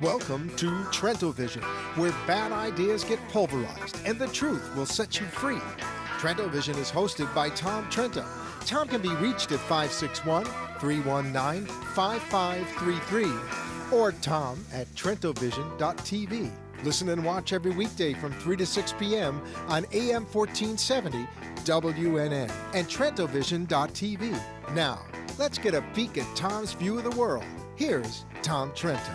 Welcome to Trento Vision, where bad ideas get pulverized and the truth will set you free. Trento Vision is hosted by Tom Trento. Tom can be reached at 561-319-5533 or Tom at TrentoVision.tv. Listen and watch every weekday from 3 to 6 p.m. on AM 1470 WNN and TrentoVision.tv. Now, let's get a peek at Tom's view of the world. Here's Tom Trento.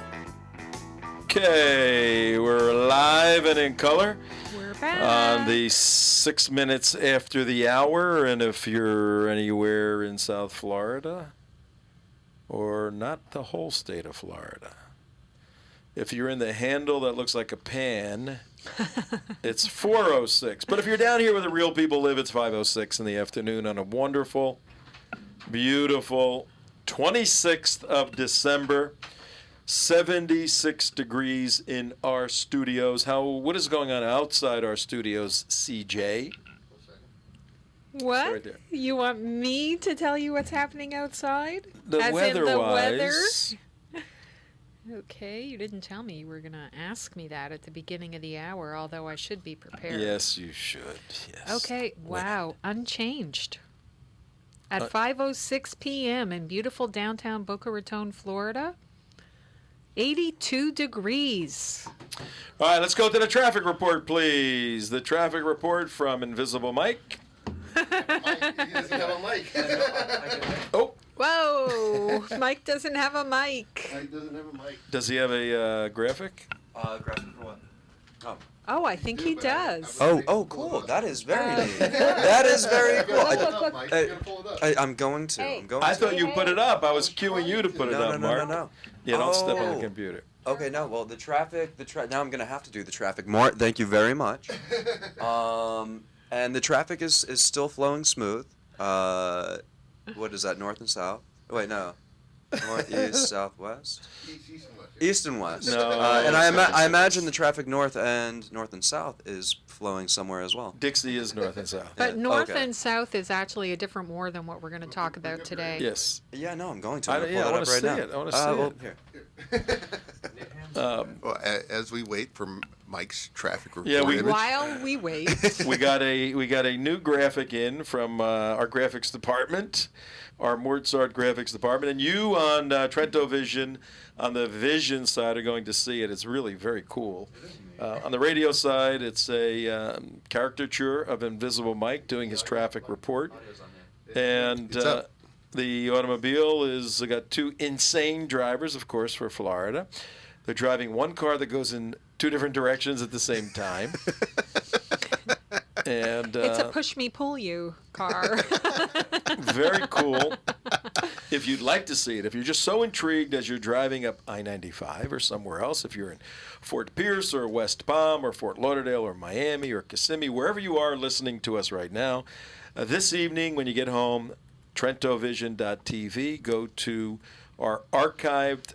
Okay, we're live and in color. We're back. On the 6 minutes after the hour, and if you're anywhere in South Florida, or not the whole state of Florida, if you're in the handle that looks like a pan, it's 4:06. But if you're down here where the real people live, it's 5:06 in the afternoon on a wonderful, beautiful 26th of December. 76 degrees in our studios. What is going on outside our studios, CJ? What? Right there. You want me to tell you what's happening outside? The As in weather-wise. the weather? Okay, you didn't tell me you were going to ask me that at the beginning of the hour, although I should be prepared. Yes, you should. Yes. Okay, wow, unchanged. At 5:06 p.m. in beautiful downtown Boca Raton, Florida, 82 degrees. All right, let's go to the traffic report, please. The traffic report from Invisible Mike. He doesn't have a mic. Oh, Whoa, Mike doesn't have a mic. He doesn't have a mic. does he have a graphic? Graphic for what? Oh. Oh, I think he does. Oh, cool. That is very neat. That is very cool. Look. Mike, I- you gotta pull it up. I'm going to. Hey. I'm going I to. thought you put it up. I was cueing you to put it No, up, no, Mark. no. Yeah, don't step on the Oh. computer. Okay, no. Well, the traffic. Now I'm gonna have to do the traffic more. Thank you very much. And the traffic is still flowing smooth. What is that? North and south? Wait, no. North, east, southwest. East and west. No. And I imagine the traffic north and south is flowing somewhere as well. Dixie is north and south. But Yeah, north okay. and south is actually a different war than what we're going to talk about today. Yes. Yeah, no, I'm going to. I I'm gonna yeah, I pull it wanna up right see now. it. I wanna see well, it. Here. Well, as we wait for Mike's traffic report Yeah, we- image, While we wait, we got a new graphic in from our graphics department, our Mozart graphics department, and you on Trento Vision, on the Vision side, are going to see it. It's really very cool. On the radio side, it's a caricature of Invisible Mike doing his traffic report, and It's up. the automobile is got two insane drivers, of course, for Florida. They're driving one car that goes in two different directions at the same time. And it's a push me pull you car. very cool. If you'd like to see it, if you're just so intrigued as you're driving up I-95 or somewhere else, if you're in Fort Pierce or West Palm or Fort Lauderdale or Miami or Kissimmee, wherever you are listening to us right now, this evening when you get home, TrentoVision.tv, go to our archived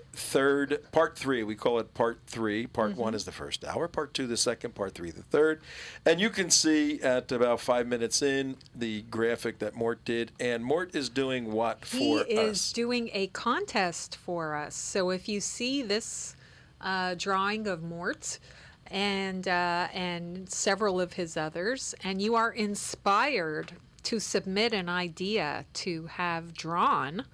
part 3. We call it part 3. Part 1 is the first hour, part 2 the second, part 3 the third. And you can see at about 5 minutes in the graphic that Mort did. And Mort is doing what for us? He is doing a contest for us. So if you see this drawing of Mort and several of his others, and you are inspired to submit an idea to have drawn,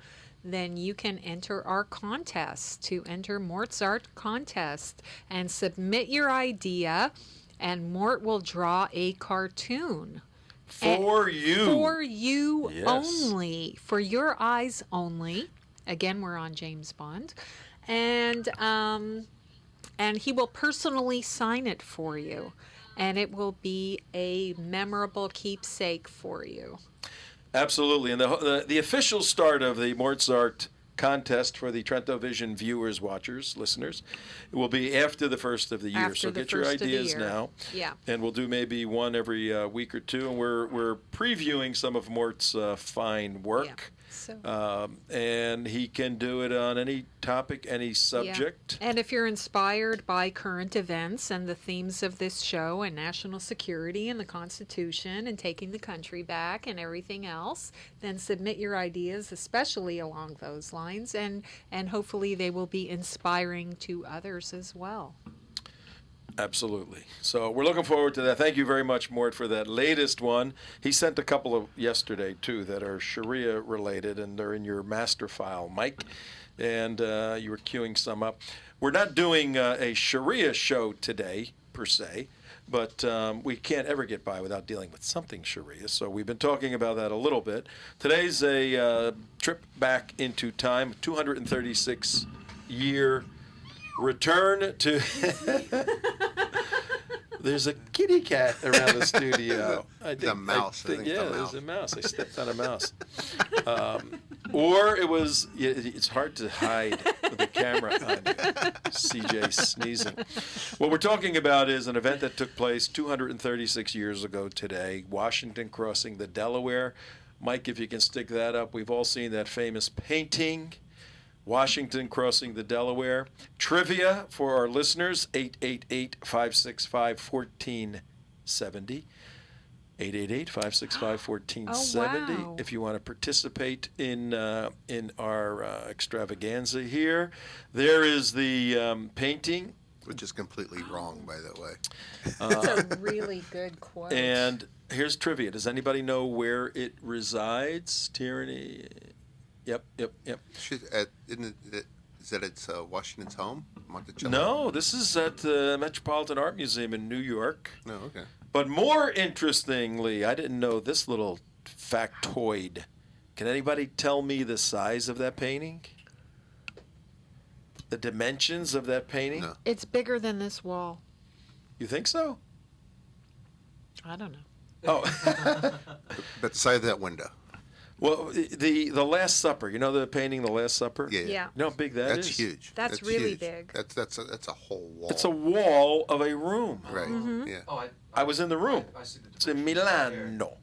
then you can enter our contest, to enter Mort's Art Contest, and submit your idea, and Mort will draw a cartoon. For you. For you Yes. only. For your eyes only. Again, we're on James Bond. And he will personally sign it for you. And it will be a memorable keepsake for you. Absolutely. And the official start of the Mozart contest for the Trento Vision viewers, watchers, listeners, it will be after the first of the year. After So the get your first of the ideas year. now. Yeah. And we'll do maybe one every week or two. And we're previewing some of Mort's fine work. Yeah. And he can do it on any topic, any subject. Yeah. And if you're inspired by current events and the themes of this show and national security and the Constitution and taking the country back and everything else, then submit your ideas, especially along those lines, and hopefully they will be inspiring to others as well. Absolutely. So we're looking forward to that. Thank you very much, Mort, for that latest one. He sent a couple of yesterday, too, that are Sharia related, and they're in your master file, Mike. And you were queuing some up. We're not doing a Sharia show today, per se, but we can't ever get by without dealing with something Sharia. So we've been talking about that a little bit. Today's a trip back into time, 236-year return to there's a kitty cat around the studio. A mouse. There's a mouse. I stepped on a mouse. Or it was, it's hard to hide with the camera on CJ sneezing. What we're talking about is an event that took place 236 years ago today, Washington crossing the Delaware. Mike, if you can stick that up. We've all seen that famous painting, Washington crossing the Delaware. Trivia for our listeners, 888-565-1470. 888-565-1470. Oh, wow. If you want to participate in our extravaganza here. There is the painting. Which is completely wrong, by the way. That's a really good quote. And here's trivia. Does anybody know where it resides? Tyranny? Yep. Isn't it, is that it's Washington's home? Monticello? No, this is at the Metropolitan Art Museum in New York. No, okay. But more interestingly, I didn't know this little factoid. Can anybody tell me the size of that painting? The dimensions of that painting? No. It's bigger than this wall. You think so? I don't know. Oh, But the side of that window. well, the Last Supper. You know the painting, The Last Supper? Yeah. Yeah. You know how big that is? That's huge. That's really huge. big. That's a whole wall. It's a wall of a room. Right. Mm-hmm. Yeah. Oh, I was in the room. I see the It's in dimensions right Milano. there.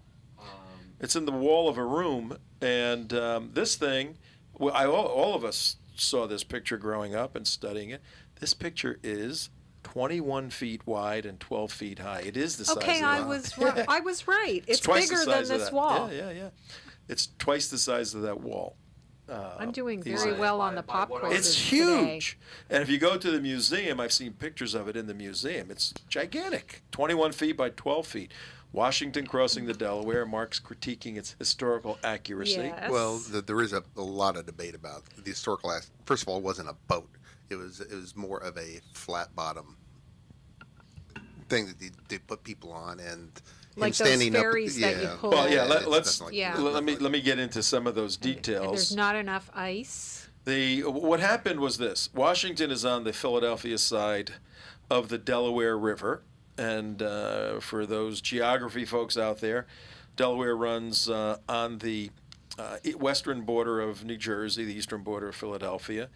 It's in the wall of a room, and this thing, well, all of us saw this picture growing up and studying it. This picture is 21 feet wide and 12 feet high. It is the size of Okay, that. I was right. It's twice the bigger than size of this that. wall. Yeah. It's twice the size of that wall. I'm doing These very are- well on the by pop what quizzes It's today. huge. And if you go to the museum, I've seen pictures of it in the museum. It's gigantic, 21 feet by 12 feet. Washington crossing the Delaware, Mark's critiquing its historical accuracy. Yes. Well, there is a lot of debate about the historical aspect. First of all, it wasn't a boat. It was more of a flat bottom thing that they put people on, and Like him those standing ferries up. that you pull. Well, yeah, it's let's nothing Yeah. let me get into some of those And there's details. not enough ice. What happened was this: Washington is on the Philadelphia side of the Delaware River, and for those geography folks out there, Delaware runs on the western border of New Jersey, the eastern border of Philadelphia.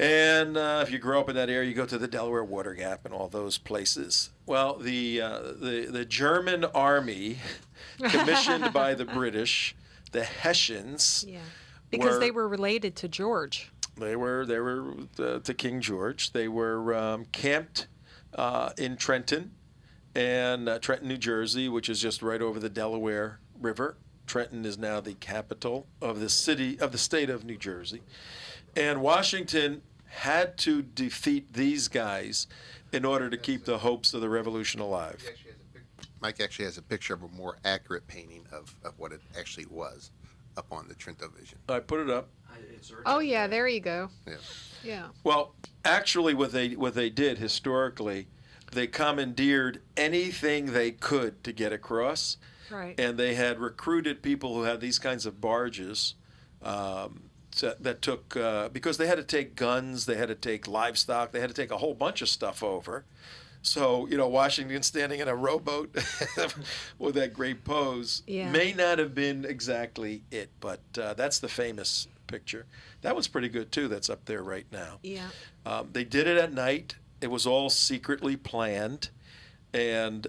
And if you grow up in that area, you go to the Delaware Water Gap and all those places. Well, the German army, commissioned by the British, the Hessians, Yeah. Because were- they were related to George. they were to King George. They were camped in Trenton, and Trenton, New Jersey, which is just right over the Delaware River. Trenton is now the capital of the state of New Jersey. And Washington had to defeat these guys in order to keep the hopes of the revolution alive. Mike actually has a picture of a more accurate painting of what it actually was up on the Trento Vision. I put it up. It's already Oh up yeah, there. there you go. Yeah. Yeah. Well, actually, what they did historically, they commandeered anything they could to get across, Right. and they had recruited people who had these kinds of barges that took because they had to take guns, they had to take livestock, they had to take a whole bunch of stuff over. So, Washington standing in a rowboat with that great pose Yeah. may not have been exactly it, but that's the famous picture. That was pretty good, too. That's up there right now. Yeah. They did it at night. It was all secretly planned. And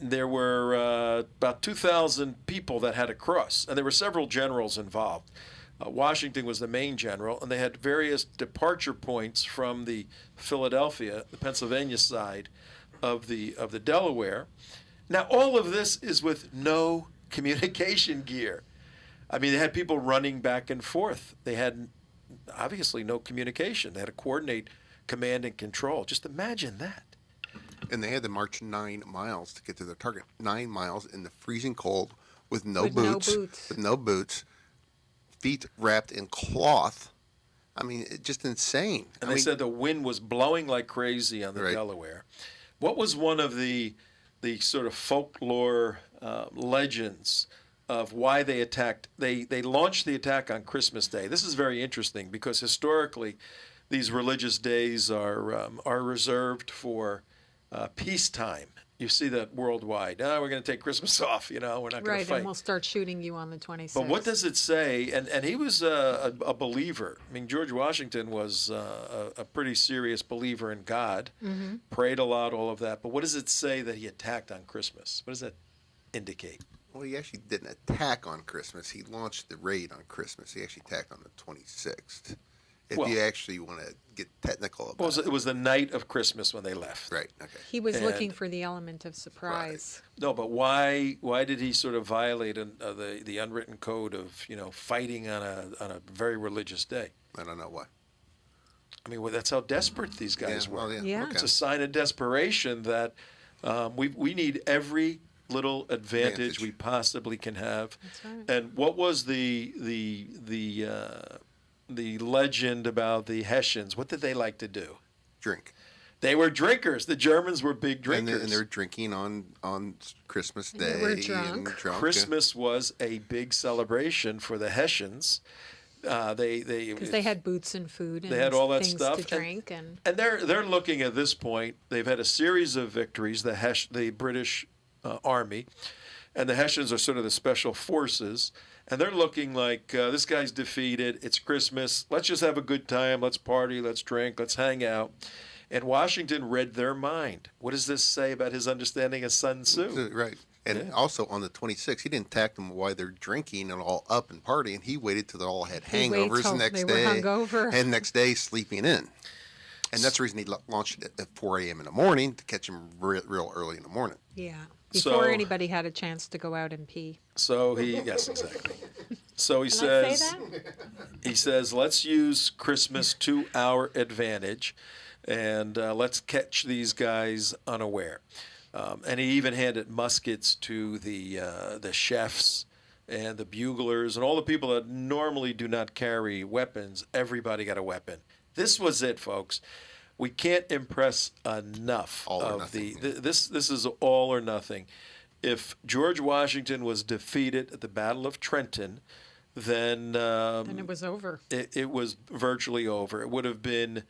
there were about 2,000 people that had to cross, and there were several generals involved. Washington was the main general, and they had various departure points from the Philadelphia, the Pennsylvania side of the Delaware. Now, all of this is with no communication gear. I mean, they had people running back and forth. They had obviously no communication. They had to coordinate command and control. Just imagine that. And they had to march 9 miles to get to their target. 9 miles in the freezing cold with no With no boots. boots. With no boots. Feet wrapped in cloth. I mean, just insane. And they said the wind was blowing like crazy on the Right. Delaware. What was one of the sort of folklore legends of why they attacked? They launched the attack on Christmas Day. This is very interesting because historically, these religious days are reserved for peacetime. You see that worldwide. We're going to take Christmas off. We're not going to Right, fight. and we'll start shooting you on the 26th. But what does it say? And he was a believer. I mean, George Washington was a pretty serious believer in God, prayed a lot, all of that. But what does it say that he attacked on Christmas? What does that indicate? Well, he actually didn't attack on Christmas. He launched the raid on Christmas. He actually attacked on the 26th. If Well- you actually want to get technical about Well, it was the night of Christmas when they left. Right, okay. He was looking And- for the element of surprise. No, but why did he sort of violate the unwritten code of fighting on a very religious day? I don't know why. I mean, well, that's how desperate these guys were. Well, Yeah. Okay. It's a sign of desperation that we need every little advantage we possibly can have. That's right. And what was the legend about the Hessians? What did they like to do? Drink. They were drinkers. The Germans were big And, drinkers. and they're drinking on Christmas And they Day. were and drunk. Christmas was a big celebration for the Hessians. Because they had boots and food and They had all that things stuff, to and- drink. And they're looking at this point. They've had a series of victories. The British Army, and the Hessians are sort of the special forces. And they're looking like this guy's defeated. It's Christmas. Let's just have a good time. Let's party. Let's drink. Let's hang out. And Washington read their mind. What does this say about his understanding of Sun Tzu? Right. And also on the 26th, he didn't attack them while they're drinking and all up and partying. He waited till they all had He waited hangovers till the next they day. were hungover. And next day sleeping in. And that's the reason he launched it at 4 a.m. in the morning to catch him real early in the morning. Yeah. So- Before anybody had a chance to go out and pee. So yes, exactly. So he Did I say says, that? he says, let's use Christmas to our advantage, and let's catch these guys unaware. And he even handed muskets to the chefs and the buglers and all the people that normally do not carry weapons. Everybody got a weapon. This was it, folks. We can't impress enough All or of nothing, this is all or nothing. If George Washington was defeated at the Battle of Trenton, then And it was over. it was virtually over. It would have been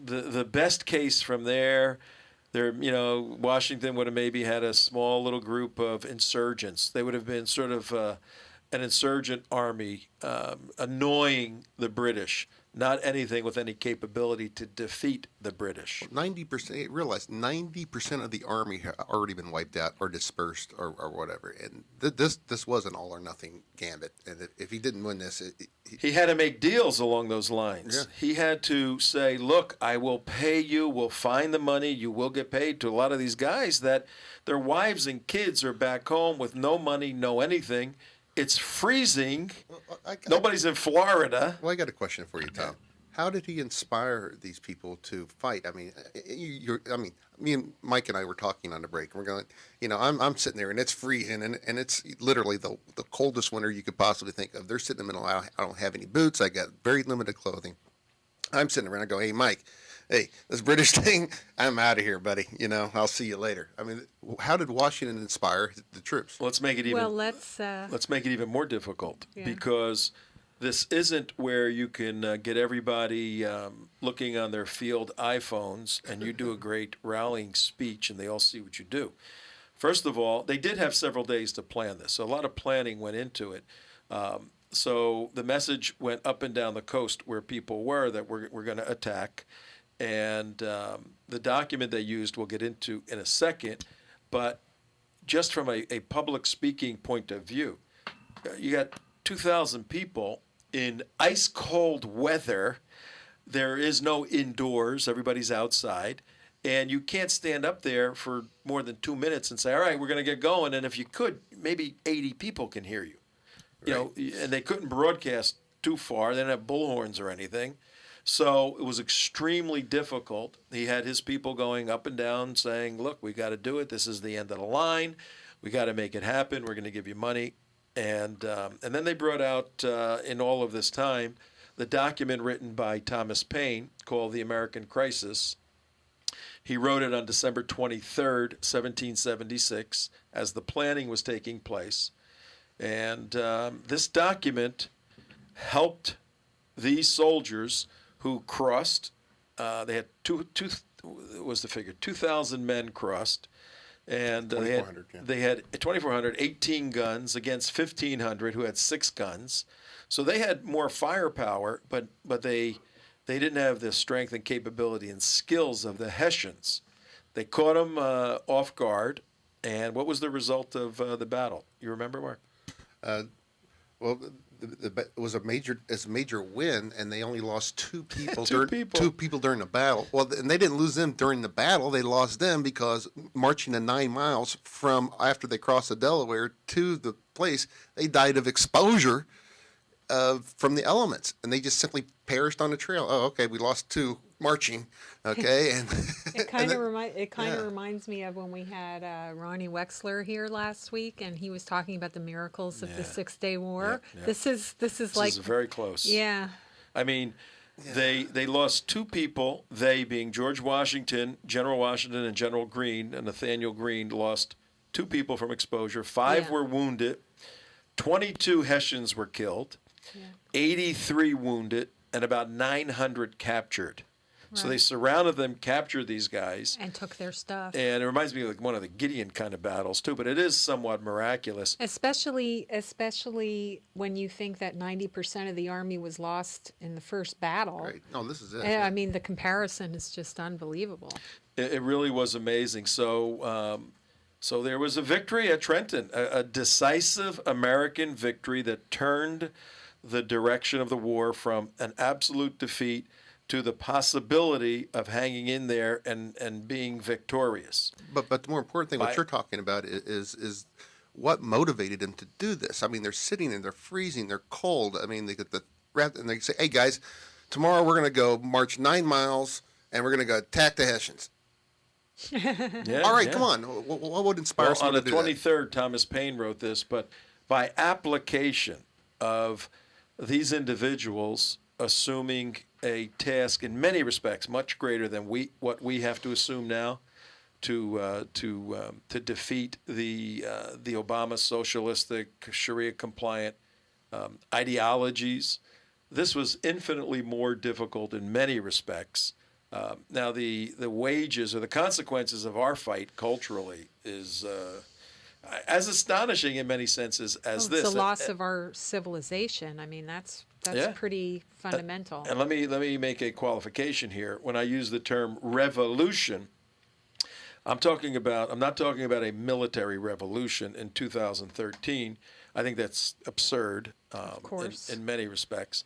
the best case from there. Washington would have maybe had a small little group of insurgents. They would have been sort of an insurgent army, annoying the British. Not anything with any capability to defeat the British. 90%, realize 90% of the army had already been wiped out or dispersed or whatever. And this was an all or nothing gambit. And if he didn't win this, He had to make deals along those lines. Yeah. He had to say, look, I will pay you, we'll find the money, you will get paid. To a lot of these guys that their wives and kids are back home with no money, no anything. It's freezing. Nobody's in Florida. Well, I got a question for you, Tom. How did he inspire these people to fight? I mean, me and Mike and I were talking on the break. And we're going, I'm sitting there and it's freezing and it's literally the coldest winter you could possibly think of. They're sitting in the middle. I don't have any boots. I got very limited clothing. I'm sitting around. I go, hey, Mike. Hey, this British thing, I'm out of here, buddy. I'll see you later. I mean, how did Washington inspire the troops? Let's make it even. Well, let's make it even more difficult Yeah. because this isn't where you can get everybody looking on their field iPhones and you do a great rallying speech and they all see what you do. First of all, they did have several days to plan this, so a lot of planning went into it. So the message went up and down the coast where people were that we're going to attack. And the document they used we'll get into in a second, but just from a public speaking point of view, you got 2,000 people in ice cold weather. There is no indoors, everybody's outside. And you can't stand up there for more than 2 minutes and say, all right, we're going to get going. And if you could, maybe 80 people can hear you. You know, and they couldn't broadcast too far. They didn't have bullhorns or anything. So it was extremely difficult. He had his people going up and down saying, look, we got to do it. This is the end of the line. We got to make it happen. We're going to give you money. And then they brought out, in all of this time, the document written by Thomas Paine called The American Crisis. He wrote it on December 23rd, 1776, as the planning was taking place. And this document helped these soldiers who crossed. They had what was the figure? 2,000 men crossed. And they had 2,400, 18 guns against 1,500 who had 6 guns. So they had more firepower, but they didn't have the strength and capability and skills of the Hessians. They caught them off guard. And what was the result of the battle? You remember, Mark? Well, it was a major win, and they only lost 2 people. Two people during the battle. Well, and they didn't lose them during the battle. They lost them because marching the 9 miles from after they crossed the Delaware to the place, they died of exposure from the elements, and they just simply perished on the trail. Oh, okay, we lost 2 marching. Okay, and it kind of reminds me of when we had Ronnie Wexler here last week, and he was talking about the miracles of the 6-Day War. Yeah. This is This is very close. Yeah. I mean, they lost 2 people. They being George Washington, General Washington, and General Greene, and Nathaniel Greene lost 2 people from exposure. 5 were wounded. 22 Hessians were killed. 83 wounded, and about 900 captured. Right. So they surrounded them, captured these guys. And took their stuff. And it reminds me of like one of the Gideon kind of battles, too, but it is somewhat miraculous. Especially when you think that 90% of the army was lost in the first battle. Right. No, this is it. I mean, the comparison is just unbelievable. It really was amazing. So there was a victory at Trenton, a decisive American victory that turned the direction of the war from an absolute defeat to the possibility of hanging in there and being victorious. But the more important thing, what you're talking about is what motivated them to do this. I mean, they're sitting and they're freezing, they're cold. I mean, they get and they say, "Hey guys, tomorrow we're going to go march 9 miles and we're going to go attack the Hessians." All right, come on. What would inspire someone to do that? On the 23rd, Thomas Paine wrote this, but by application of these individuals assuming a task in many respects much greater than what we have to assume now to defeat the Obama socialistic Sharia compliant ideologies. This was infinitely more difficult in many respects. Now the wages or the consequences of our fight culturally is as astonishing in many senses as this. It's the loss of our civilization. I mean, that's pretty fundamental. And let me make a qualification here. When I use the term revolution, I'm not talking about a military revolution in 2013. I think that's absurd of course. In many respects.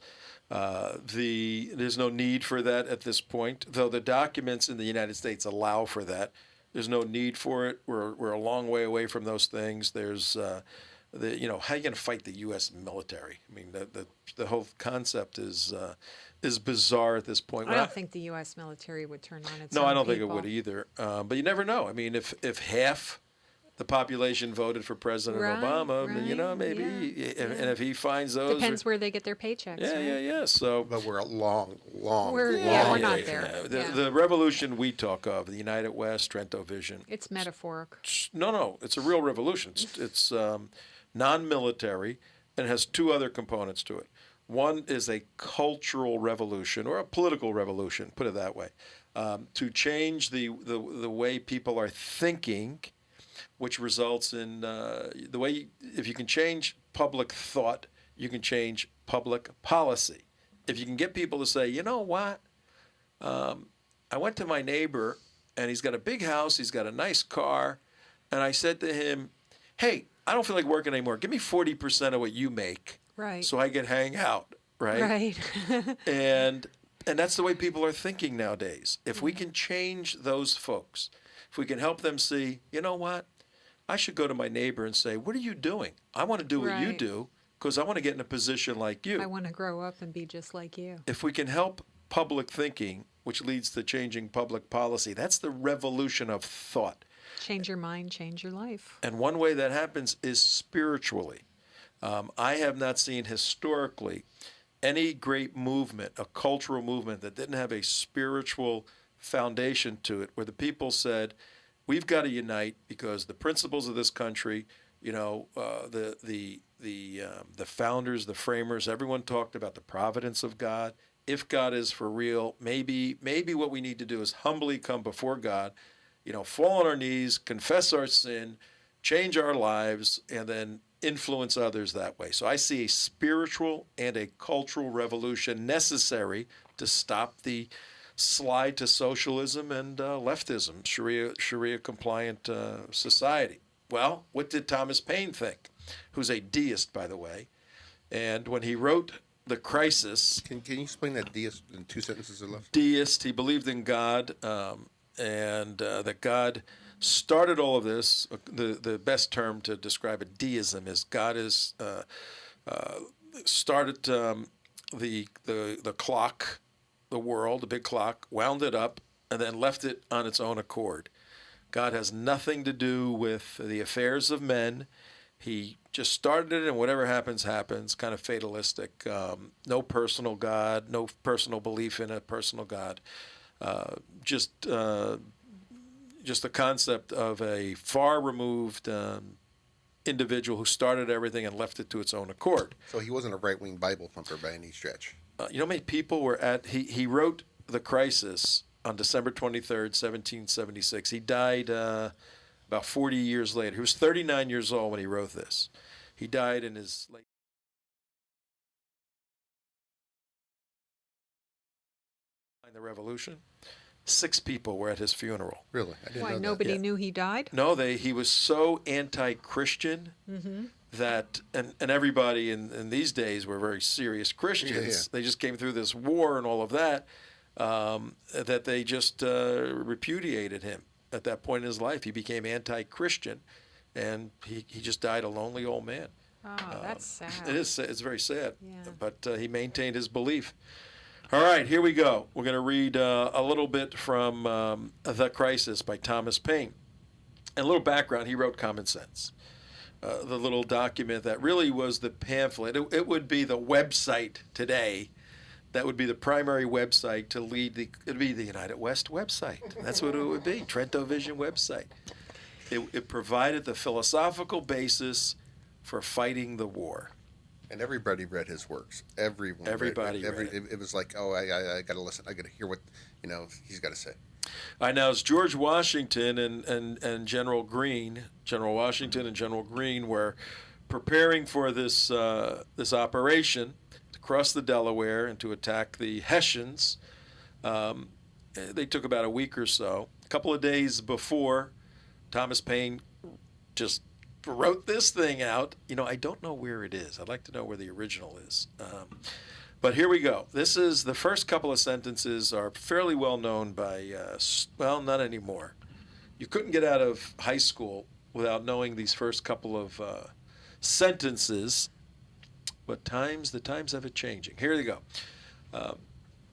There's no need for that at this point, though the documents in the United States allow for that. There's no need for it. We're a long way away from those things. There's how are you going to fight the U.S. military? I mean, the whole concept is bizarre at this point. I don't think the U.S. military would turn on its No, own I don't think it people. would either. But you never know. I mean, if half the population voted for President Obama, maybe, and if he finds those, depends where they get their paychecks. Yeah. So, but we're a long we're not way there. from that. The revolution we talk of, the United West, Trento Vision. It's metaphoric. No, it's a real revolution. It's non-military and has 2 other components to it. One is a cultural revolution or a political revolution, put it that way, to change the way people are thinking, which results in the way if you can change public thought, you can change public policy. If you can get people to say, you know what, I went to my neighbor, and he's got a big house, he's got a nice car, and I said to him, hey, I don't feel like working anymore. Give me 40% of what you make Right. so I can hang out, right? Right. And that's the way people are thinking nowadays. If we can change those folks, if we can help them see, you know what? I should go to my neighbor and say, what are you doing? I want to do what you Right. do because I want to get in a position like you. I want to grow up and be just like you. If we can help public thinking, which leads to changing public policy, that's the revolution of thought. Change your mind, change your life. And one way that happens is spiritually. I have not seen historically any great movement, a cultural movement that didn't have a spiritual foundation to it, where the people said, we've got to unite because the principles of this country, you know, the founders, the framers, everyone talked about the providence of God. If God is for real, maybe what we need to do is humbly come before God, you know, fall on our knees, confess our sin, change our lives, and then influence others that way. So I see a spiritual and a cultural revolution necessary to stop the slide to socialism and leftism, Sharia compliant society. Well, what did Thomas Paine think? Who's a deist, by the way. And when he wrote The Crisis, Can you explain that deist in 2 sentences or less? deist, he believed in God, and that God started all of this. The best term to describe a deism is God is started the clock, the world, the big clock, wound it up, and then left it on its own accord. God has nothing to do with the affairs of men. He just started it, and whatever happens, happens, kind of fatalistic. No personal God, no personal belief in a personal God. Just the concept of a far removed individual who started everything and left it to its own accord. So he wasn't a right-wing Bible thumper by any stretch. You know how many people were at, he wrote The Crisis on December 23rd, 1776. He died about 40 years later. He was 39 years old when he wrote this. He died in his late the Revolution. 6 people were at his funeral. Really? I didn't Why, know that. nobody Yeah. knew he died? No, he was so anti-Christian that, and everybody in these days were very serious Christians. Yeah. They just came through this war and all of that, that they just repudiated him. At that point in his life, he became anti-Christian, and he just died a lonely old man. Oh, that's sad. It is. It's very sad. Yeah. But he maintained his belief. All right, here we go. We're going to read a little bit from The Crisis by Thomas Paine. And a little background, he wrote Common Sense, the little document that really was the pamphlet. It would be the website today. That would be the primary website to lead it'd be the United West website. That's what it would be, Trento Vision website. It provided the philosophical basis for fighting the war. And everybody read his works. Everybody read it. It was like, oh, I got to listen. I got to hear what, he's got to say. I know it's George Washington and General Greene. General Washington and General Greene were preparing for this operation to cross the Delaware and to attack the Hessians. They took about a week or so. A couple of days before, Thomas Paine just wrote this thing out. I don't know where it is. I'd like to know where the original is. But here we go. This is the first couple of sentences are fairly well known by, not anymore. You couldn't get out of high school without knowing these first couple of sentences. But the times have it changing. Here they go.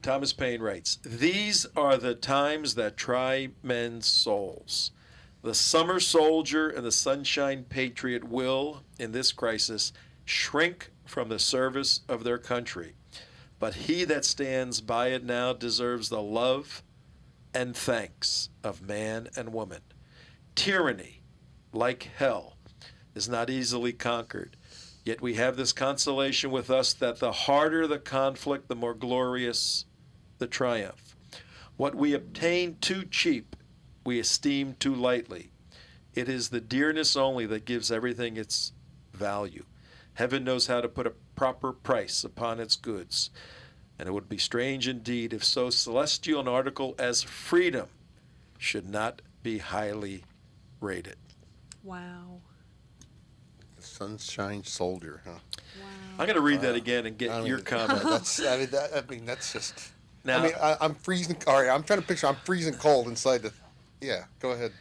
Thomas Paine writes, "These are the times that try men's souls. The summer soldier and the sunshine patriot will, in this crisis, shrink from the service of their country. But he that stands by it now deserves the love and thanks of man and woman. Tyranny, like hell, is not easily conquered. Yet we have this consolation with us that the harder the conflict, the more glorious the triumph. What we obtain too cheap, we esteem too lightly. It is the dearness only that gives everything its value. Heaven knows how to put a proper price upon its goods. And it would be strange indeed if so celestial an article as freedom should not be highly rated. Wow. The Sunshine Soldier, huh? I'm going to read that again and get I mean, your comment. That's just. Now, I'm freezing. All right, I'm trying to picture. I'm freezing cold inside the. Yeah, go ahead.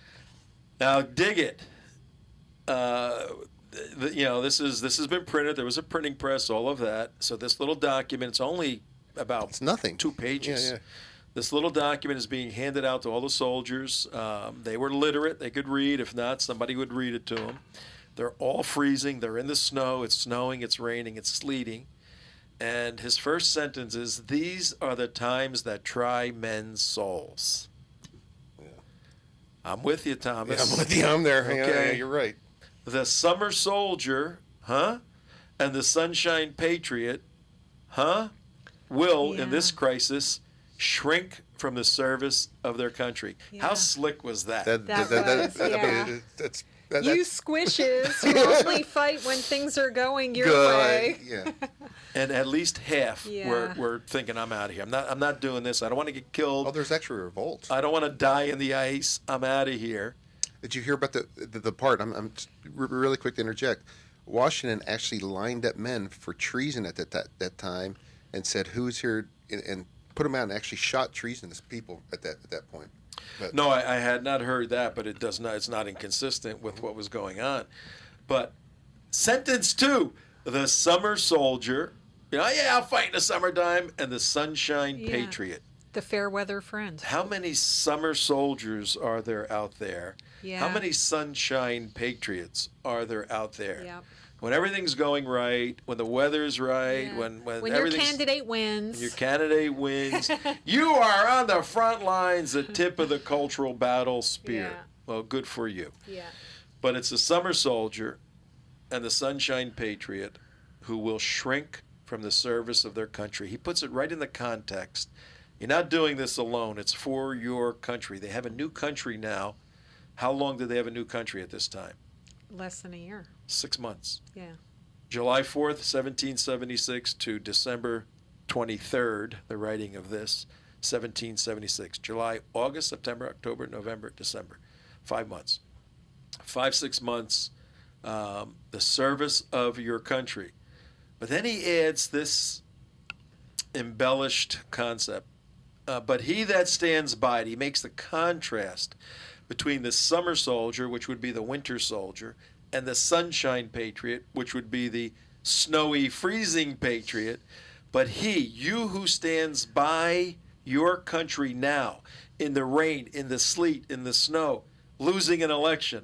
now dig it. This has been printed. There was a printing press, all of that. So this little document, it's only about It's nothing. 2 pages. Yeah. This little document is being handed out to all the soldiers. They were literate. They could read. If not, somebody would read it to them. They're all freezing. They're in the snow. It's snowing. It's raining. It's sleeting. And his first sentence is, "These are the times that try men's souls." Yeah. I'm with you, Thomas. Yeah, I'm with you. I'm there. Okay. Yeah, you're right. The summer soldier, and the sunshine patriot, will, in this Yeah. crisis, shrink from the service of their country. Yeah. How slick was that? That's You squishes who only fight when things are going your good. way. Yeah. And at least half Yeah. were thinking, I'm out of here. I'm not doing this. I don't want to get killed. Oh, there's actually revolts. I don't want to die in the ice. I'm out of here. Did you hear about the part? I'm just really quick to interject. Washington actually lined up men for treason at that time, and said, "Who's here?" and put them out and actually shot treasonous people at that point. But, No, I had not heard that, but it's not inconsistent with what was going on. But sentence 2, the summer soldier, I'll fight in the summertime, and the sunshine Yeah. patriot. The fair weather friend. How many summer soldiers are there out there? Yeah. How many sunshine patriots are there out there? Yep. When everything's going right, when the weather's right, Yeah. when When your everything's candidate wins. your candidate wins. You are on the front lines, the tip of the cultural battle spear. Yeah. Well, good for you. Yeah. But it's the summer soldier and the sunshine patriot who will shrink from the service of their country. He puts it right in the context. You're not doing this alone. It's for your country. They have a new country now. How long did they have a new country at this time? Less than a year. 6 months. Yeah. July 4th, 1776 to December 23rd, the writing of this, 1776. July, August, September, October, November, December. 5 months. 5-6 months, the service of your country. But then he adds this embellished concept. But he that stands by it, he makes the contrast between the summer soldier, which would be the winter soldier, and the sunshine patriot, which would be the snowy, freezing patriot. But you who stands by your country now, in the rain, in the sleet, in the snow, losing an election,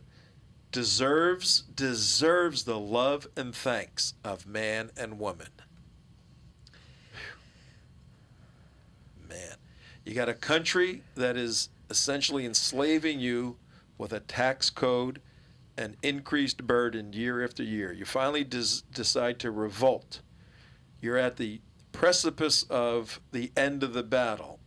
deserves the love and thanks of man and woman. Man, you got a country that is essentially enslaving you with a tax code and increased burden year after year. You finally decide to revolt. You're at the precipice of the end of the battle.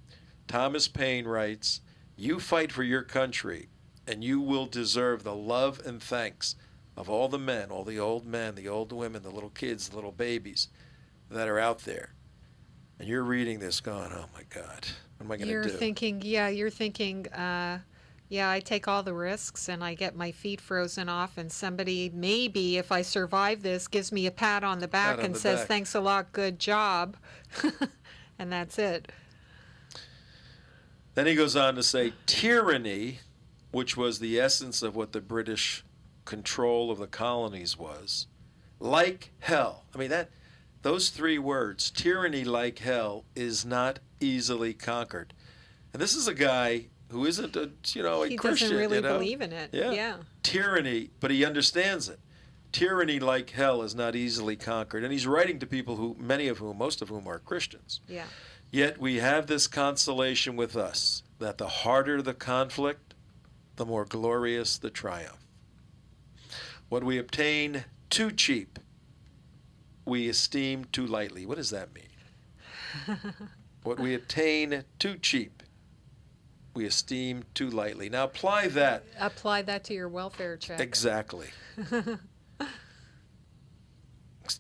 Thomas Paine writes, "You fight for your country, and you will deserve the love and thanks of all the men, all the old men, the old women, the little kids, the little babies that are out there." And you're reading this going, oh my God, what am I going to do? You're thinking, I take all the risks and I get my feet frozen off, and somebody, maybe if I survive this, gives me a pat on the back Pat on and the says, back. "Thanks a lot, good job." And that's it. Then he goes on to say, tyranny, which was the essence of what the British control of the colonies was, like hell. I mean, those 3 words, tyranny like hell, is not easily conquered. And this is a guy who isn't a He Christian. doesn't really you know? believe in it. Yeah. Yeah. Tyranny, but he understands it. Tyranny like hell is not easily conquered. And he's writing to people most of whom are Christians. Yeah. Yet we have this consolation with us, that the harder the conflict, the more glorious the triumph. What we obtain too cheap, we esteem too lightly. What does that mean? What we obtain too cheap, we esteem too lightly. Now apply that. Apply that to your welfare check. Exactly.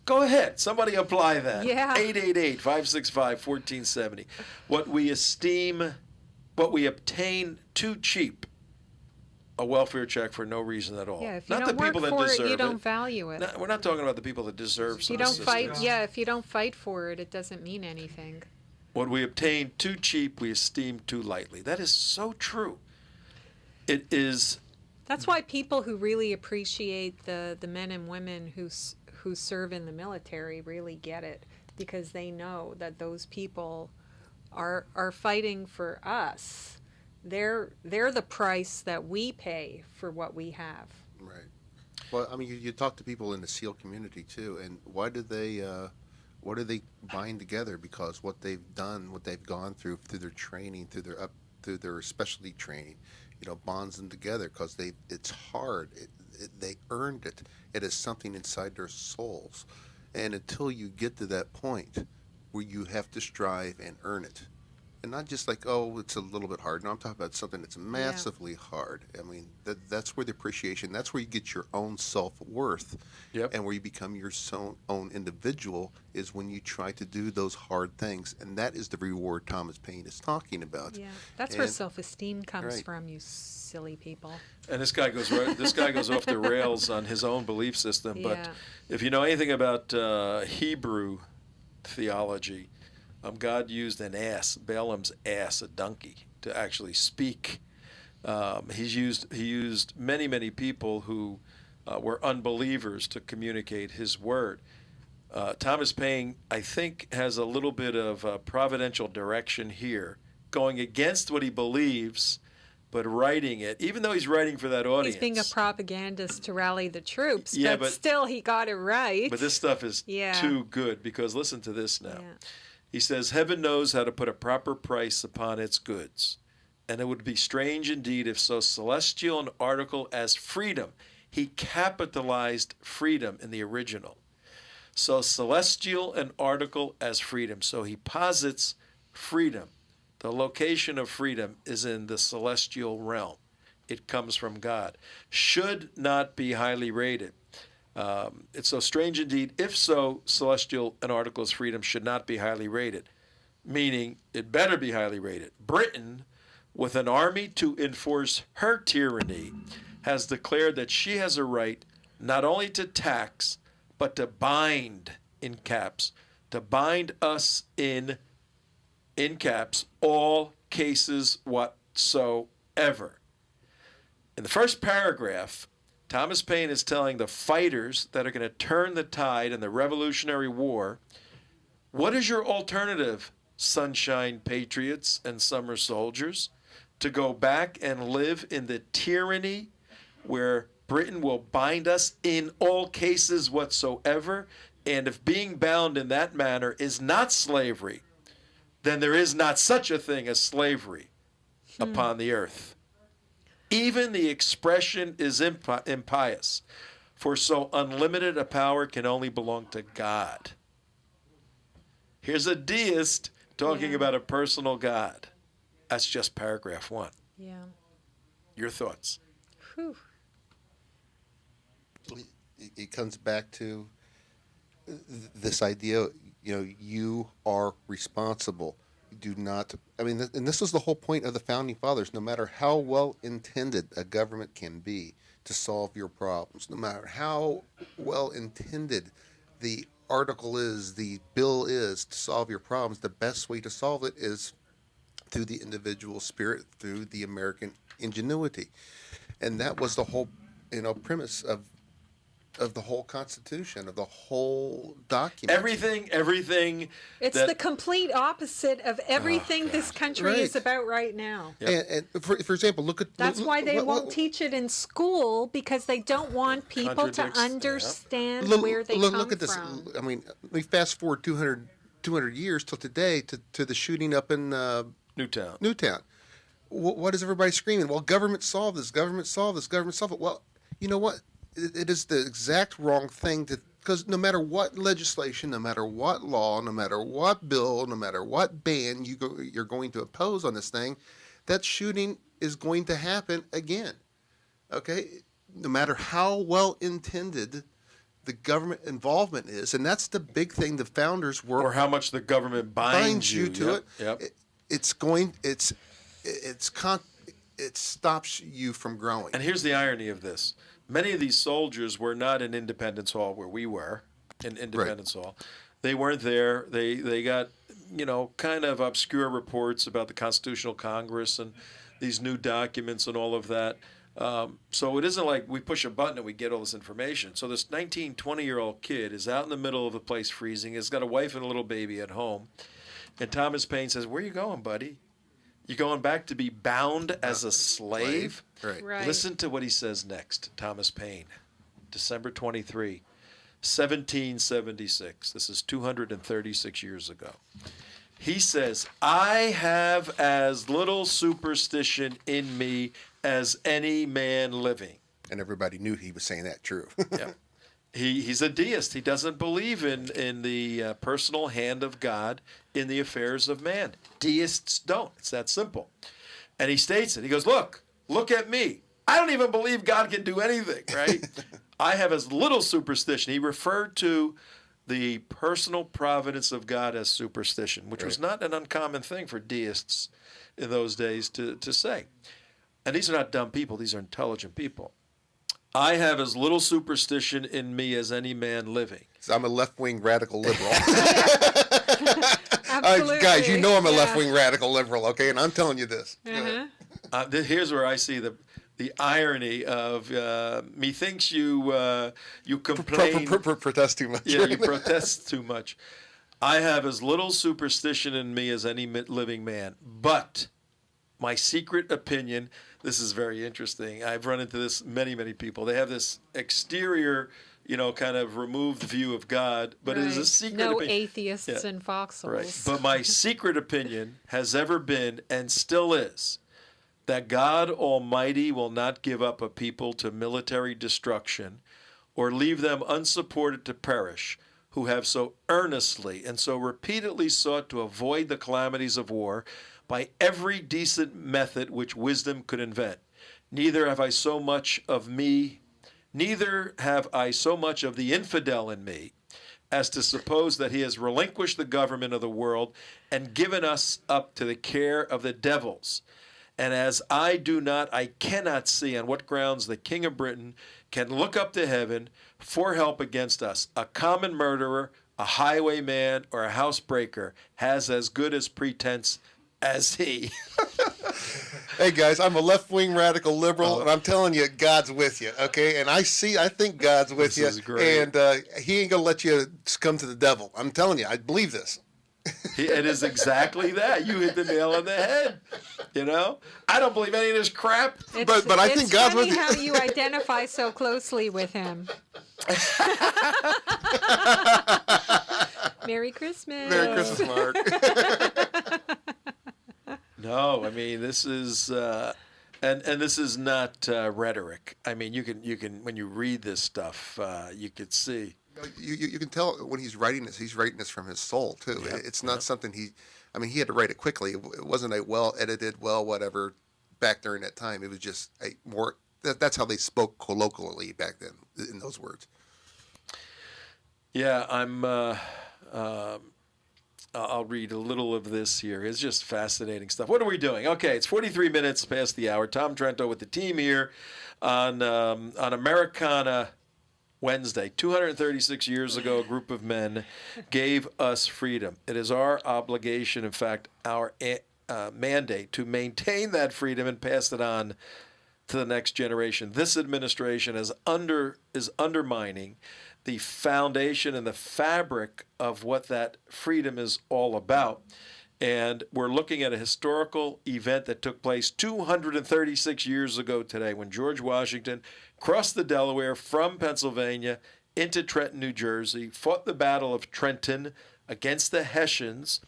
Go ahead. Somebody apply that. Yeah. 888-565-1470. What we obtain too cheap. A welfare check for no reason at all. Yeah, if you Not don't the people work that for deserve it, you don't value it. No, we're not talking about the people that deserve If some you don't fight, assistance. yeah, if you don't fight for it, it doesn't mean anything. What we obtain too cheap, we esteem too lightly. That is so true. It is. That's why people who really appreciate the men and women who serve in the military really get it, because they know that those people are fighting for us. They're the price that we pay for what we have. Right. Well, I mean, you talk to people in the SEAL community too, and why do they bind together? Because what they've done, what they've gone through their training, through their specialty training, bonds them together, because it's hard. They earned it. It is something inside their souls, and until you get to that point where you have to strive and earn it. And not just like, oh, it's a little bit hard. No, I'm talking about something that's massively hard. I mean, that's where the appreciation, that's where you get your own self-worth. Yep. And where you become your own individual is when you try to do those hard things. And that is the reward Thomas Paine is talking about. Yeah, that's where self-esteem comes from, you silly people. And this guy goes off the rails on his own belief system. But Yeah. if you know anything about Hebrew theology, God used an ass, Balaam's ass, a donkey, to actually speak. He used many people who were unbelievers to communicate his word. Thomas Paine, I think, has a little bit of providential direction here, going against what he believes, but writing it, even though he's writing for that audience. He's being a propagandist to rally the troops, Yeah, but still he got it right. But this stuff is too good, because listen to this now. Yeah. He says, heaven knows how to put a proper price upon its goods, and it would be strange indeed if so celestial an article as freedom, he capitalized freedom in the original, so celestial an article as freedom, so he posits freedom. The location of freedom is in the celestial realm. It comes from God. Should not be highly rated. It's so strange indeed, if so celestial an article as freedom should not be highly rated, meaning it better be highly rated. Britain, with an army to enforce her tyranny, has declared that she has a right not only to tax, but to bind, in caps, to bind us in caps, all cases whatsoever. In the first paragraph, Thomas Paine is telling the fighters that are going to turn the tide in the Revolutionary War, what is your alternative, sunshine patriots and summer soldiers? To go back and live in the tyranny where Britain will bind us in all cases whatsoever? And if being bound in that manner is not slavery, then there is not such a thing as slavery upon the earth. Even the expression is impious, for so unlimited a power can only belong to God. Here's a deist talking about a personal God. That's just paragraph 1. Yeah. Your thoughts? Whew. It comes back to this idea, you are responsible. Do not, and this was the whole point of the Founding Fathers. No matter how well intended a government can be to solve your problems, no matter how well intended the article is, the bill is to solve your problems, the best way to solve it is through the individual spirit, through the American ingenuity. And that was the whole premise of the whole Constitution, of the whole document. Everything. It's the complete opposite of everything this country is about right now. Yep. And for example, look at... That's why they won't teach it in school, because they don't want people to understand where they come from. Look at this. I mean, we fast forward 200 years till today to the shooting up in Newtown. What is everybody screaming? Well, government solve this, government solve this, government solve it. Well, you know what? It is the exact wrong thing because no matter what legislation, no matter what law, no matter what bill, no matter what ban you're going to oppose on this thing, that shooting is going to happen again. Okay? No matter how well intended the government involvement is, and that's the big thing the founders were. Or how much the government binds you to Yep, it. Yep. It stops you from growing. And here's the irony of this. Many of these soldiers were not in Independence Hall where we were, in Independence Hall. They weren't there. They got, kind of obscure reports about the Constitutional Congress and these new documents and all of that. So it isn't like we push a button and we get all this information. So this 19, 20-year-old kid is out in the middle of the place freezing. He's got a wife and a little baby at home. And Thomas Paine says, "Where are you going, buddy? You going back to be bound as a slave?" Right. Right. Listen to what he says next. Thomas Paine, December 23, 1776. This is 236 years ago. He says, "I have as little superstition in me as any man living." And everybody knew he was saying that true. Yeah. He's a deist. He doesn't believe in the personal hand of God in the affairs of man. Deists don't. It's that simple. And he states it. He goes, look at me. I don't even believe God can do anything, right? I have as little superstition. He referred to the personal providence of God as superstition, which was not an uncommon thing for deists in those days to say. And these are not dumb people. These are intelligent people. I have as little superstition in me as any man living. So I'm a left-wing radical liberal. Absolutely. Guys, you know I'm a Yeah. left-wing radical liberal, okay? And I'm telling you this. Here's where I see the irony of methinks you complain. Protest too much. Yeah, you protest too much. I have as little superstition in me as any living man, but my secret opinion, this is very interesting. I've run into this many people. They have this exterior, kind of removed view of God, but it is a Right. secret No opinion. atheists Yeah. and foxholes. Right. But my secret opinion has ever been and still is that God Almighty will not give up a people to military destruction or leave them unsupported to perish, who have so earnestly and so repeatedly sought to avoid the calamities of war by every decent method which wisdom could invent. Neither have I so much of the infidel in me as to suppose that he has relinquished the government of the world and given us up to the care of the devils. And as I cannot see on what grounds the King of Britain can look up to heaven for help against us. A common murderer, a highwayman, or a housebreaker has as good as pretense as he. Hey guys, I'm a left-wing radical liberal, and I'm telling you, God's with you, okay? And I think God's with This you, is great. and He ain't gonna let you succumb to the devil. I'm telling you, I believe this. It is exactly that. You hit the nail on the head. I don't believe any of this crap. It's, but I think God's funny with you. how you identify so closely with him. Merry Christmas. Merry Christmas, Mark. No, I mean this is, and this is not rhetoric. I mean you can when you read this stuff, you could see. You can tell when he's writing this from his soul too. Yep, It's not something he had to write it quickly. It wasn't a well-edited, whatever back during that time. It was just that's how they spoke colloquially back then in those words. Yeah, I'll read a little of this here. It's just fascinating stuff. What are we doing? Okay, it's 43 minutes past the hour. Tom Trento with the team here on Americana Wednesday. 236 years ago, a group of men gave us freedom. It is our obligation, in fact, our mandate to maintain that freedom and pass it on to the next generation. This administration is undermining the foundation and the fabric of what that freedom is all about. And we're looking at a historical event that took place 236 years ago today when George Washington crossed the Delaware from Pennsylvania into Trenton, New Jersey, fought the Battle of Trenton against the Hessians,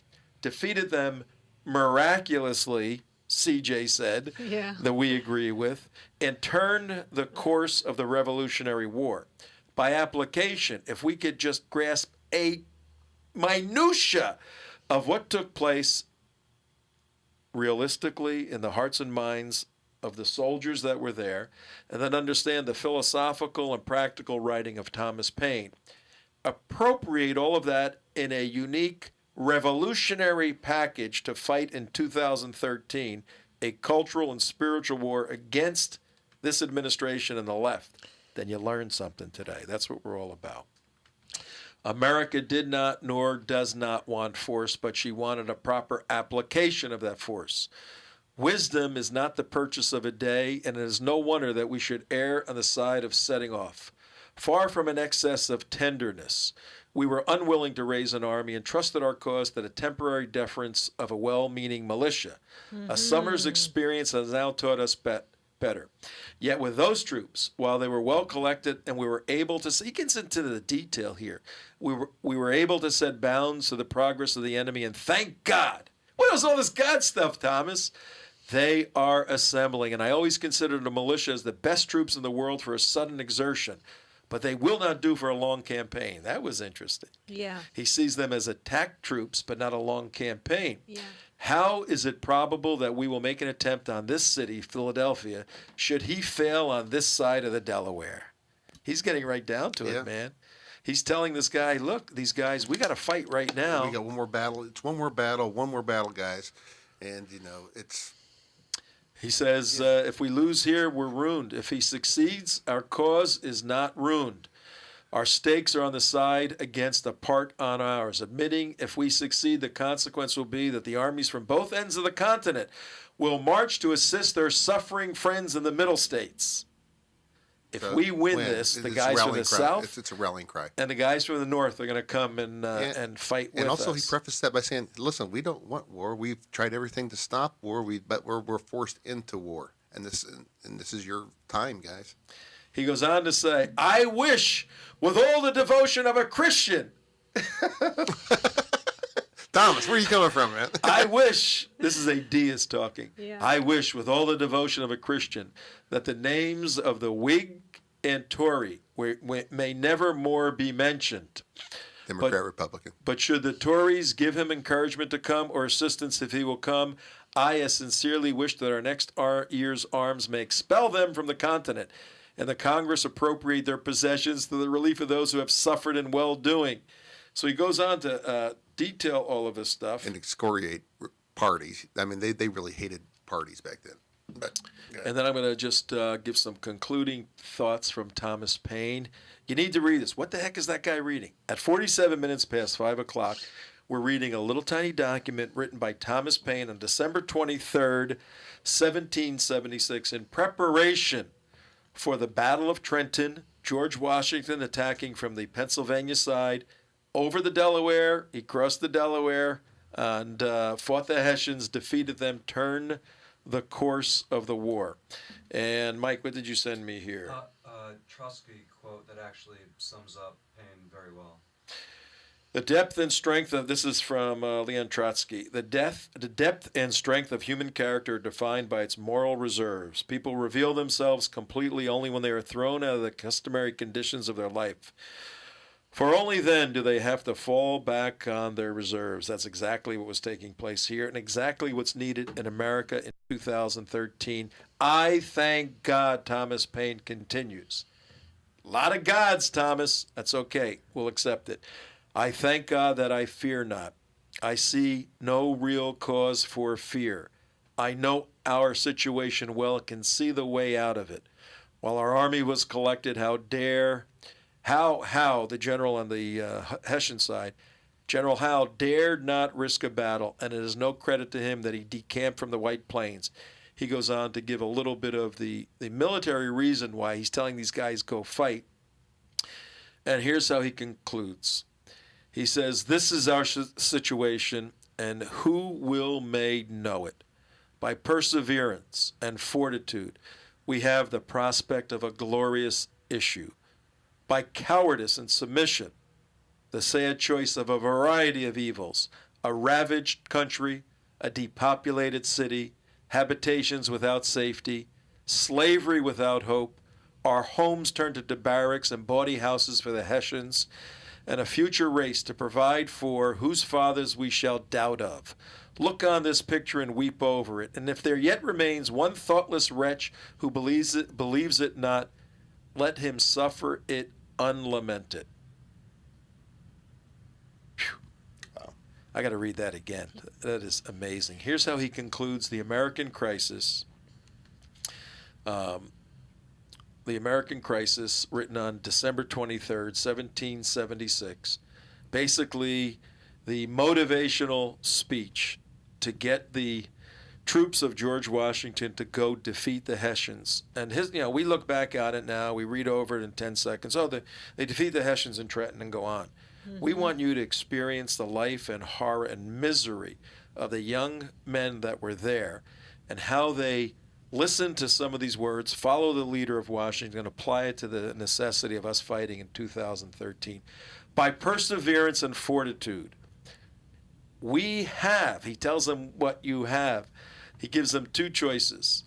defeated them miraculously, CJ said, Yeah. that we agree with, and turned the course of the Revolutionary War. By application, if we could just grasp a minutia of what took place realistically in the hearts and minds of the soldiers that were there, and then understand the philosophical and practical writing of Thomas Paine. Appropriate all of that in a unique, revolutionary package to fight in 2013 a cultural and spiritual war against this administration and the left, then you learn something today. That's what we're all about. America did not nor does not want force, but she wanted a proper application of that force. Wisdom is not the purchase of a day, and it is no wonder that we should err on the side of setting off. Far from an excess of tenderness, we were unwilling to raise an army and trusted our cause to the temporary deference of a well-meaning militia. A summer's experience has now taught us better. Yet with those troops, while they were well collected and we were able to, he gets into the detail here, we were able to set bounds to the progress of the enemy, and thank God. What is all this God stuff, Thomas? They are assembling, and I always considered the militia as the best troops in the world for a sudden exertion, but they will not do for a long campaign. That was interesting. Yeah. He sees them as attack troops, but not a long campaign. Yeah. How is it probable that we will make an attempt on this city, Philadelphia, should he fail on this side of the Delaware? He's getting right down to Yeah. it, man. He's telling this guy, look, these guys, we got to fight right now. We got one more battle. It's one more battle, guys. And, you know, it's. He says, if we lose here, we're ruined. If he succeeds, our cause is not ruined. Our stakes are on the side against a part on ours. Admitting if we succeed, the consequence will be that the armies from both ends of the continent will march to assist their suffering friends in the Middle States. If we win this, the guys from the South It's a rallying cry. and the guys from the North are going to come and fight with us. And also, he prefaced that by saying, "Listen, we don't want war. We've tried everything to stop war. But we're forced into war, and this is your time, guys." He goes on to say, I wish with all the devotion of a Christian. Thomas, where are you coming from, man? I wish, this is a deist talking, Yeah. I wish with all the devotion of a Christian that the names of the Whig and Tory may never more be mentioned. Democrat, Republican. But should the Tories give him encouragement to come or assistance if he will come, I as sincerely wish that our next year's arms may expel them from the continent, and the Congress appropriate their possessions to the relief of those who have suffered in well-doing. So he goes on to detail all of this stuff. And excoriate parties. I mean, they really hated parties back then. But, And then I'm going to just give some concluding thoughts from Thomas Paine. You need to read this. What the heck is that guy reading? At 47 minutes past 5 o'clock, we're reading a little tiny document written by Thomas Paine on December 23rd, 1776, in preparation for the Battle of Trenton, George Washington attacking from the Pennsylvania side over the Delaware. He crossed the Delaware and fought the Hessians, defeated them, turned the course of the war. And Mike, what did you send me here? Trotsky quote that actually sums up Paine very well. The depth and strength of, this is from Leon Trotsky, the depth and strength of human character are defined by its moral reserves. People reveal themselves completely only when they are thrown out of the customary conditions of their life. For only then do they have to fall back on their reserves. That's exactly what was taking place here and exactly what's needed in America in 2013. I thank God, Thomas Paine continues. A lot of gods, Thomas. That's okay. We'll accept it. I thank God that I fear not. I see no real cause for fear. I know our situation well and can see the way out of it. While our army was collected, how the general on the Hessian side, General Howe dared not risk a battle, and it is no credit to him that he decamped from the White Plains. He goes on to give a little bit of the military reason why he's telling these guys go fight. And here's how he concludes. He says, this is our situation, and who may know it? By perseverance and fortitude, we have the prospect of a glorious issue. By cowardice and submission, the sad choice of a variety of evils, a ravaged country, a depopulated city, habitations without safety, slavery without hope, our homes turned into barracks and bawdy houses for the Hessians, and a future race to provide for whose fathers we shall doubt of. Look on this picture and weep over it. And if there yet remains one thoughtless wretch who believes it not, let him suffer it unlamented. Phew. Wow. I got to read that again. That is amazing. Here's how he concludes the American crisis. The American crisis, written on December 23rd, 1776. Basically, the motivational speech to get the troops of George Washington to go defeat the Hessians. And we look back at it now, we read over it in 10 seconds. Oh, they defeat the Hessians in Trenton and go on. Mm-hmm. We want you to experience the life and horror and misery of the young men that were there and how they listen to some of these words, follow the leader of Washington, and apply it to the necessity of us fighting in 2013. By perseverance and fortitude, we have, he tells them what you have. He gives them two choices.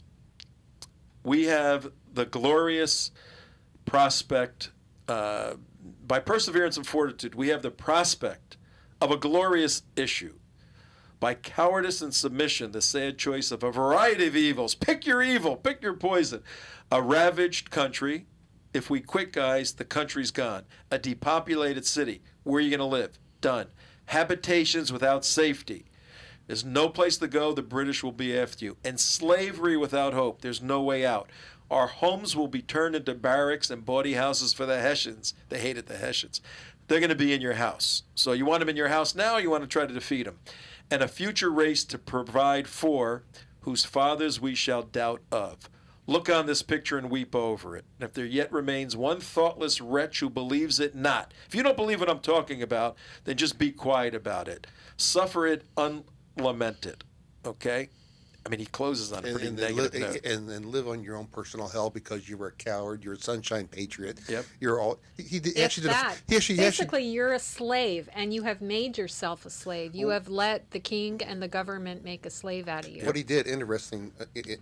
We have the glorious prospect, by perseverance and fortitude, we have the prospect of a glorious issue. By cowardice and submission, the sad choice of a variety of evils. Pick your evil, pick your poison. A ravaged country. If we quit, guys, the country's gone. A depopulated city. Where are you going to live? Done. Habitations without safety. There's no place to go. The British will be after you. And slavery without hope. There's no way out. Our homes will be turned into barracks and bawdy houses for the Hessians. They hated the Hessians. They're going to be in your house. So you want them in your house now, or you want to try to defeat them? And a future race to provide for, whose fathers we shall doubt of. Look on this picture and weep over it. And if there yet remains one thoughtless wretch who believes it not, if you don't believe what I'm talking about, then just be quiet about it. Suffer it unlamented. Okay? I mean, he closes on a pretty negative note. And then live on your own personal hell because you were a coward. You're a sunshine patriot. Yep. You're all. He actually did. Basically, you're a slave, and you have made yourself a slave. You have let the king and the government make a slave out of you. What he did, interesting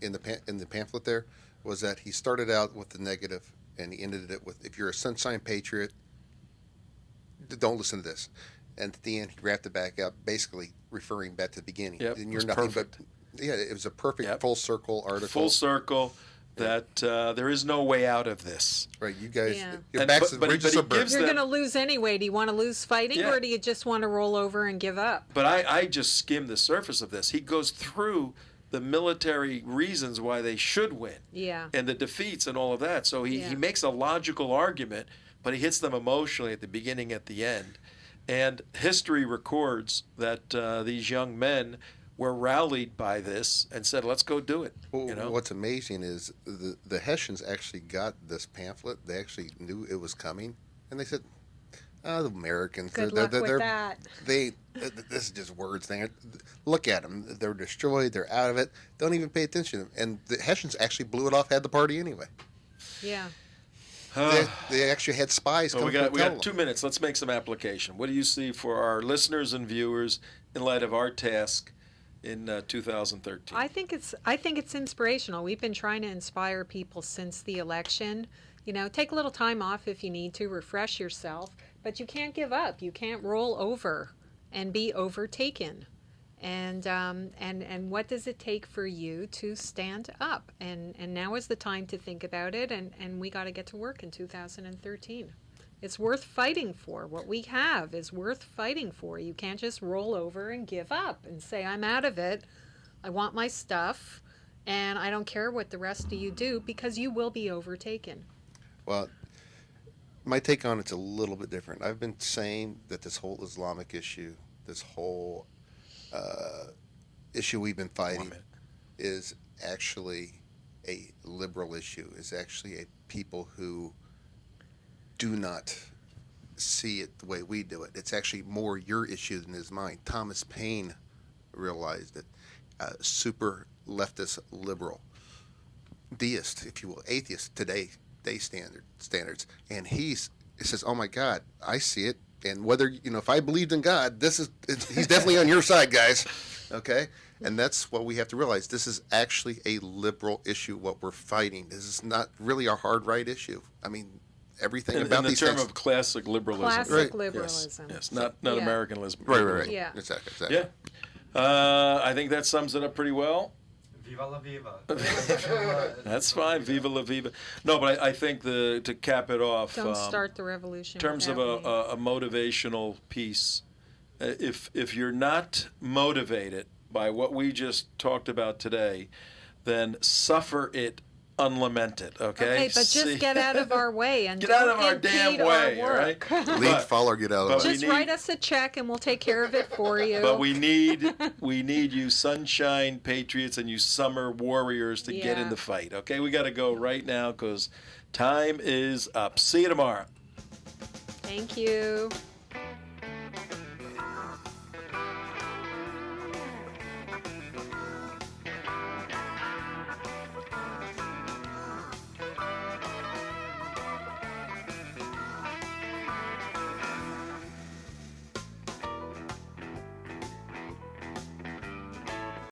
in the pamphlet there, was that he started out with the negative, and he ended it with, "If you're a sunshine patriot, don't listen to this." And at the end, he wrapped it back up, basically referring back to the beginning. Yep, And you're it was nothing perfect. but. Yeah, it was a perfect full circle article. Full circle that there is no way out of this. Right, you guys, Yeah. your backs to the bridges of gives You're them- going to lose anyway. Do you want to lose fighting, Yeah. or do you just want to roll over and give up? But I just skimmed the surface of this. He goes through the military reasons why they should win. Yeah. And the defeats and all of that. So he Yeah. makes a logical argument, but he hits them emotionally at the beginning, at the end. And history records that these young men were rallied by this and said, let's go do it. Well, what's amazing is the Hessians actually got this pamphlet. They actually knew it was coming, and they said, "Oh, the Americans. Good luck with that." This is just words. Look at them. They're destroyed. They're out of it. Don't even pay attention to them." And the Hessians actually blew it off. Had the party anyway. Yeah. They actually had spies Well, come we to tell got 2 them. minutes. Let's make some application. What do you see for our listeners and viewers in light of our task in 2013? I think it's inspirational. We've been trying to inspire people since the election. Take a little time off if you need to, refresh yourself, but you can't give up. You can't roll over and be overtaken. And what does it take for you to stand up? And now is the time to think about it, and we got to get to work in 2013. It's worth fighting for. What we have is worth fighting for. You can't just roll over and give up and say, I'm out of it. I want my stuff, and I don't care what the rest of you do, because you will be overtaken. Well, my take on it's a little bit different. I've been saying that this whole Islamic issue, this whole issue we've been fighting, is actually a liberal issue, is actually a people who do not see it the way we do it. It's actually more your issue than is mine. Thomas Paine realized it. Super leftist liberal, deist, if you will, atheist today standards, and he says, "Oh my God, I see it." And whether if I believed in God, he's definitely on your side, guys. Okay, and that's what we have to realize. This is actually a liberal issue. What we're fighting. This is not really a hard right issue. I mean, everything about in the these term things. of classic liberalism. Classic Right. liberalism. Yes, not Yeah. American liberalism. Right. Yeah. Exactly. Yeah. I think that sums it up pretty well. Viva la viva. That's fine. Viva la viva. No, but I think to cap it off. Don't start the revolution. In terms of a motivational piece, if you're not motivated by what we just talked about today, then suffer it unlamented. Okay. Okay, but just get out of our way and get out don't of our damn impede way. our All right. work. Lead, follow, or get out of but the way. Just write us a check and we'll take care of it for you. But we need you sunshine patriots and you summer warriors to get in Yeah. the fight. Okay, we got to go right now because time is up. See you tomorrow. Thank you.